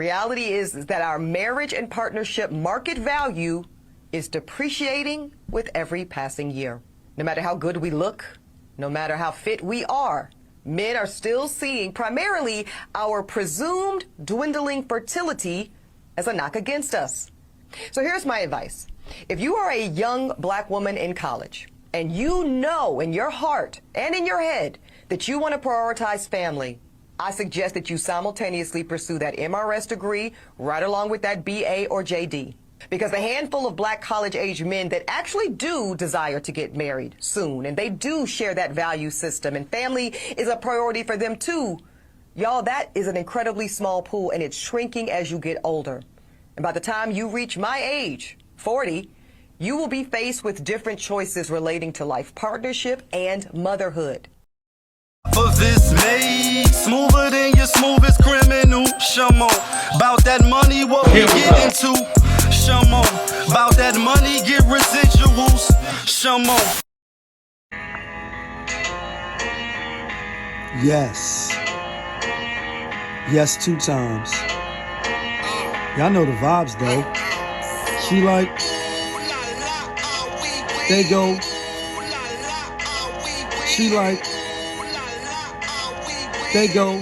Reality is that our marriage and partnership market value is depreciating with every passing year. No matter how good we look, no matter how fit we are, men are still seeing primarily our presumed dwindling fertility as a knock against us. So here's my advice. If you are a young black woman in college and you know in your heart and in your head that you want to prioritize family, I suggest that you simultaneously pursue that MRS degree right along with that BA or JD. Because the handful of black college-age men that actually do desire to get married soon, and they do share that value system, and family is a priority for them too, y'all, that is an incredibly small pool, and it's shrinking as you get older. And by the time you reach my age, 40, you will be faced with different choices relating to life partnership and motherhood. For this made smoother than your smoothest criminal. Shamo, about that money, what we get into. Shamo, about that money, get residuals. Shamo. Yes. Yes, 2 times. Y'all know the vibes though. She like, they go. She like, they go.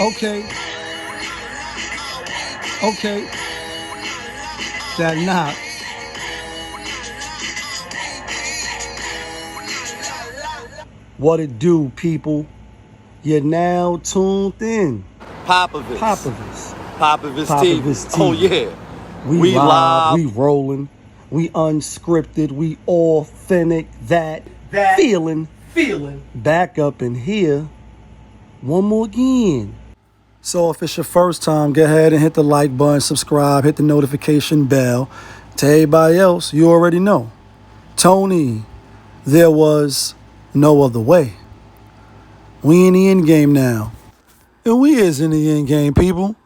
Okay. Okay. That knock. What it do, people? You're now tuned in. Popovich. Popovich TV. TV. Oh yeah. We live, we rolling, we unscripted, we authentic, that feeling back up in here one more again. So if it's your first time, go ahead and hit the like button, subscribe, hit the notification bell. To everybody else, you already know. TunE, there was no other way. We in the end game now. And we is in the end game, people.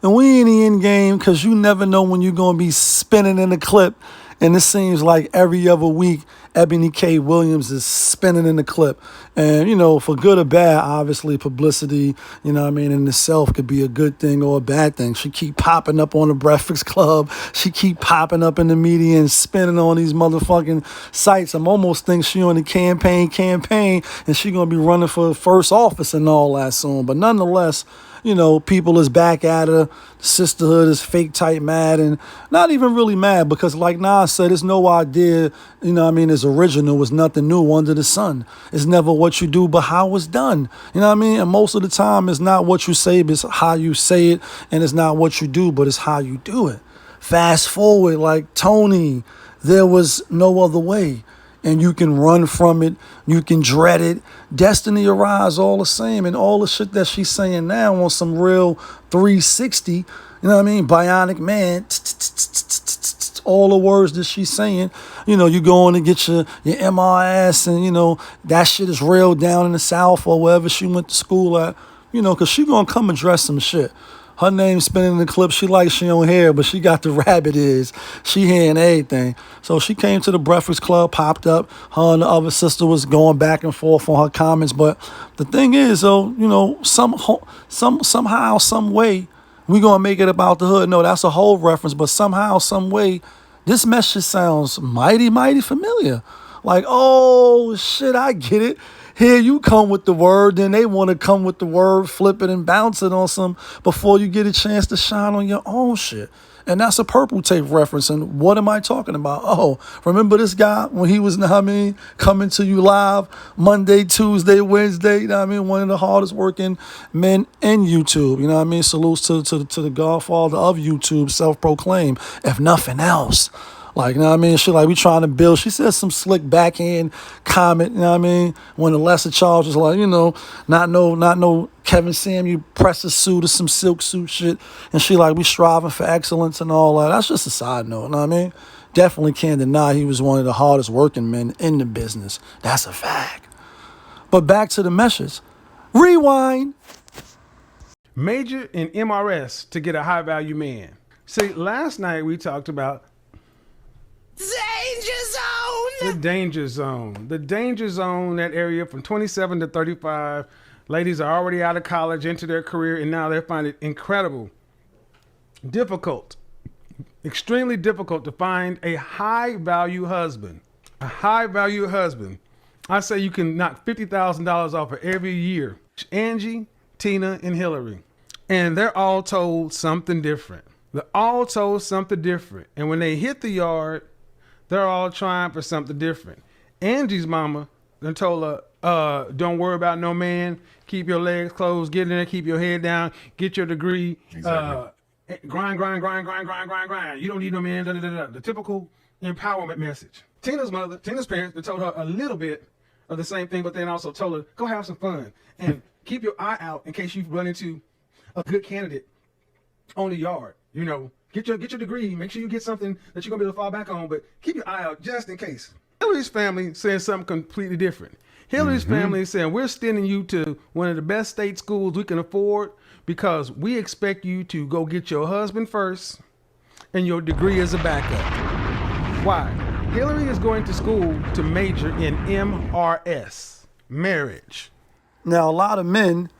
And we in the end game because you never know when you're going to be spinning in the clip. And it seems like every other week, Eboni K. Williams is spinning in the clip. And, you know, for good or bad, obviously publicity, you know what I mean, in itself could be a good thing or a bad thing. She keep popping up on the Breakfast Club. She keep popping up in the media and spinning on these motherfucking sites. I'm almost think she on the campaign, and she going to be running for first office and all that soon. But nonetheless, you know, people is back at her. Sisterhood is fake tight mad, and not even really mad because like Nas said, it's no idea, you know what I mean, it's original, it's nothing new under the sun. It's never what you do, but how it's done. You know what I mean? And most of the time, it's not what you say, but it's how you say it, and it's not what you do, but it's how you do it. Fast forward, like TunE, there was no other way. And you can run from it. You can dread it. Destiny arise all the same. And all the shit that she's saying now on some real 360, you know what I mean? Bionic man. All the words that she's saying. You know, you go in and get your MRS and, you know, that shit is real down in the South or wherever she went to school at. You know, because she going to come address some shit. Her name spinning in the clip. She like she don't hear, but she got the rabbit ears. She hearing everything. So she came to the Breakfast Club, popped up. Her and the other sister was going back and forth on her comments. But the thing is, though, you know, somehow, some way, we gonna make it about the hood. No, that's a whole reference. But somehow, some way, this message sounds mighty, mighty familiar. Like, oh shit, I get it. Here you come with the word, then they want to come with the word, flip it and bounce it on some before you get a chance to shine on your own shit. And that's a Purple Tape reference. And what am I talking about? Oh, remember this guy when he was, you know what I mean, coming to you live Monday, Tuesday, Wednesday, you know what I mean, one of the hardest working men in YouTube. You know what I mean? Salutes to the godfather of YouTube, self-proclaimed, if nothing else. Like, you know what I mean? She like, we trying to build. She said some slick backhand comment, you know what I mean? When the lesser charge was like, you know, not no Kevin Samuel presser suit or some silk suit shit. And she like, we striving for excellence and all that. That's just a side note, you know what I mean? Definitely can't deny he was one of the hardest working men in the business. That's a fact. But back to the message. Rewind. Major in MRS to get a high value man. See, last night we talked about Danger zone! the danger zone. The danger zone, that area from 27 to 35, Ladies are already out of college, into their career, and now they find it incredible, difficult, extremely difficult to find a high-value husband. A high-value husband. I say you can knock $50,000 off of every year. Angie, Tina, and Hillary. And they're all told something different. They're all told something different. And when they hit the yard, they're all trying for something different. Angie's mama then told her, don't worry about no man. Keep your legs closed. Get in there. Keep your head down. Get your degree. Exactly. Grind. You don't need no man. The typical empowerment message. Tina's parents, they told her a little bit of the same thing, but then also told her, go have some fun and keep your eye out in case you run into a good candidate on the yard. You know, get your degree. Make sure you get something that you're gonna be able to fall back on, but keep your eye out just in case. Hillary's family saying something completely different. Hillary's family is saying, we're sending you to one of the best state schools we can afford because we expect you to go get your husband first and your degree as a backup. Why? Hillary is going to school to major in MRS, marriage. Now, a lot of men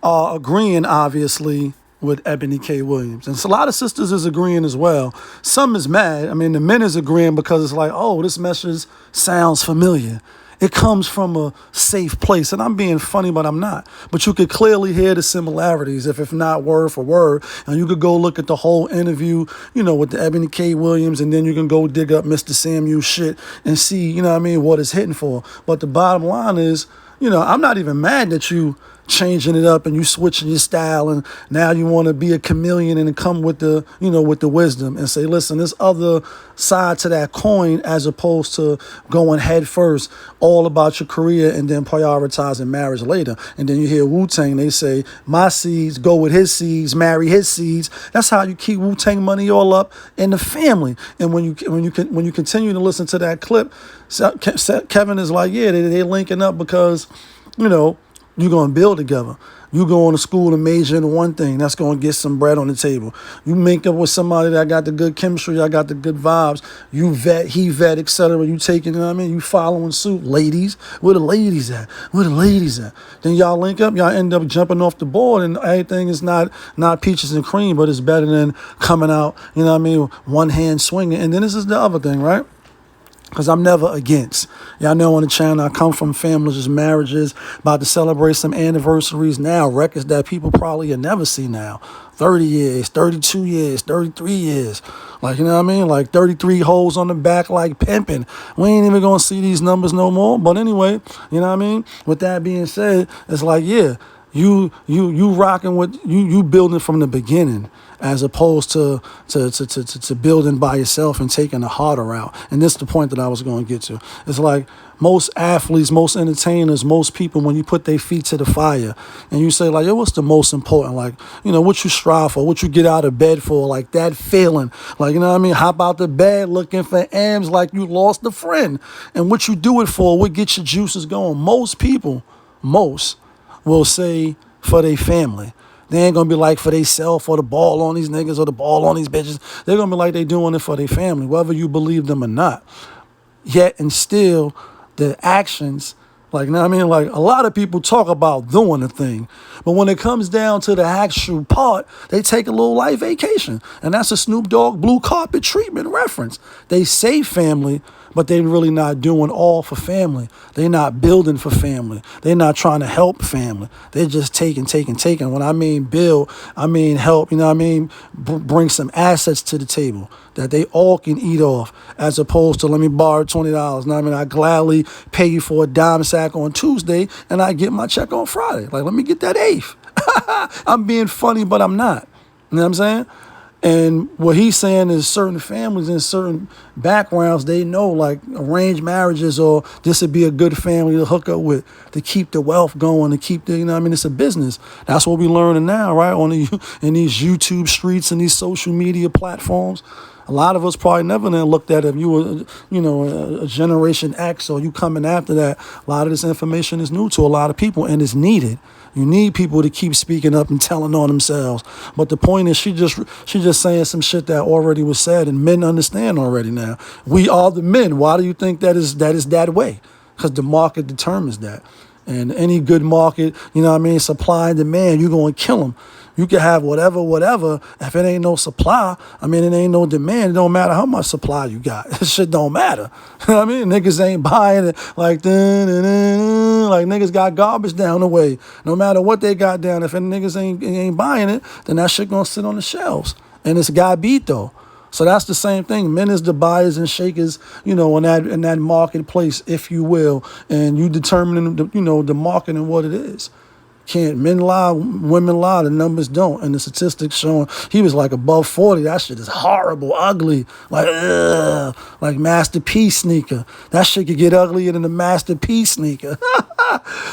are agreeing, obviously, with Eboni K. Williams. And so a lot of sisters is agreeing as well. Some is mad. I mean, the men is agreeing because it's like, oh, this message sounds familiar. It comes from a safe place. And I'm being funny, but I'm not. But you could clearly hear the similarities, if not word for word. And you could go look at the whole interview, you know, with the Eboni K. Williams, and then you can go dig up Mr. SamueL shit and see, you know what I mean, what it's hitting for. But the bottom line is, you know, I'm not even mad that you changing it up and you switching your style and now you want to be a chameleon and come with the, you know, with the wisdom and say, listen, there's other side to that coin as opposed to going head first, all about your career and then prioritizing marriage later. And then you hear Wu-Tang, they say, my seeds go with his seeds, marry his seeds. That's how you keep Wu-Tang money all up in the family. And when you continue to listen to that clip, KeviN is like, yeah, they linking up because, you know, you're going to build together. You go to school and major in one thing. That's going to get some bread on the table. You make up with somebody that got the good chemistry. I got the good vibes. You vet, he vet, etc. You taking, you know what I mean? You following suit. Ladies, where the ladies at? Where the ladies at? Then y'all link up. Y'all end up jumping off the board and everything is not peaches and cream, but it's better than coming out, you know what I mean, one hand swinging. And then this is the other thing, right? Because I'm never against. Y'all know on the channel, I come from families, marriages, about to celebrate some anniversaries now, records that people probably have never seen now. 30 years, 32 years, 33 years. Like, you know what I mean? Like 33 holes on the back, like pimping. We ain't even going to see these numbers no more. But anyway, you know what I mean? With that being said, it's like, yeah, you rocking with, you building from the beginning, as opposed to building by yourself and taking the harder route. And this is the point that I was going to get to. It's like most athletes, most entertainers, most people, when you put their feet to the fire and you say like, yo, what's the most important? Like, you know, what you strive for, what you get out of bed for, like that feeling. Like, you know what I mean? Hop out the bed looking for M's like you lost a friend. And what you do it for, what gets your juices going. Most people will say for their family. They ain't going to be like for they self or the ball on these niggas or the ball on these bitches. They're going to be like they doing it for their family, whether you believe them or not. Yet and still, the actions, like, you know what I mean? Like, a lot of people talk about doing a thing. But when it comes down to the actual part, they take a little life vacation. And that's a Snoop Dogg blue carpet treatment reference. They say family, but they really not doing all for family. They not building for family. They not trying to help family. They just taking. When I mean build, I mean help, you know what I mean? Bring some assets to the table that they all can eat off, as opposed to let me borrow $20. Now, I mean, I gladly pay you for a dime sack on Tuesday and I get my check on Friday. Like, let me get that eighth. I'm being funny, but I'm not. You know what I'm saying? And what he's saying is certain families in certain backgrounds, they know like arranged marriages or this would be a good family to hook up with to keep the wealth going, to keep the, you know what I mean? It's a business. That's what we're learning now, right? In these YouTube streets and these social media platforms. A lot of us probably never then looked at it. If you were, you know, a Generation X or you coming after that, a lot of this information is new to a lot of people and it's needed. You need people to keep speaking up and telling on themselves. But the point is, she just saying some shit that already was said, and men understand already now. We are the men. Why do you think that is that way? Because the market determines that. And any good market, you know what I mean, supply and demand, you're going to kill them. You can have whatever. If it ain't no supply, I mean, it ain't no demand. It don't matter how much supply you got. This shit don't matter. You know what I mean? Niggas ain't buying it like niggas got garbage down the way. No matter what they got down, if niggas ain't buying it, then that shit gonna sit on the shelves. And it's got beat though. So that's the same thing. Men is the buyers and shakers, you know, in that marketplace, if you will, and you determining the market and what it is. Can't men lie, women lie, the numbers don't. And the statistics showing he was like above 40. That shit is horrible, ugly, like ugh, like Master P sneaker. That shit could get uglier than the Master P sneaker.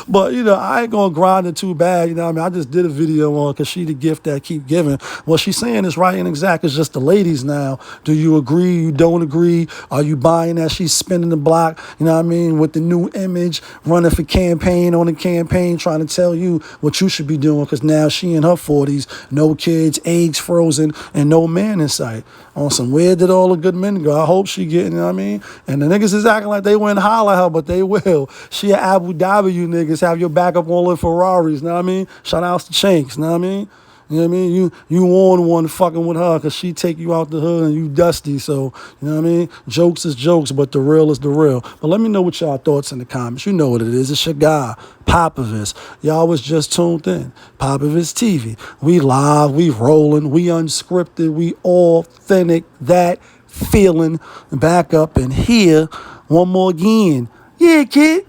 But, you know, I ain't gonna grind it too bad. You know what I mean? I just did a video on because she the gift that keep giving. What she's saying is right and exact. It's just the ladies now. Do you agree? You don't agree? Are you buying that she's spinning the block? You know what I mean? With the new image, running for campaign on the campaign, trying to tell you what you should be doing because now she in her 40s, no kids, eggs frozen, and no man in sight. On some where did all the good men go? I hope she getting, you know what I mean? And the niggas is acting like they wouldn't holler at her, but they will. She at Abu Dhabi, you niggas have your back up all in Ferraris, you know what I mean? Shout outs to Chinks, you know what I mean? You know what I mean? You on one fucking with her because she take you out the hood and you dusty. So, you know what I mean? Jokes is jokes, but the real is the real. But let me know what y'all thoughts in the comments. You know what it is. It's your guy, Popovich. Y'all was just tuned in. Popovich TV. We live, we rolling, we unscripted, we authentic, that feeling back up in here. One more again. Yeah, kid.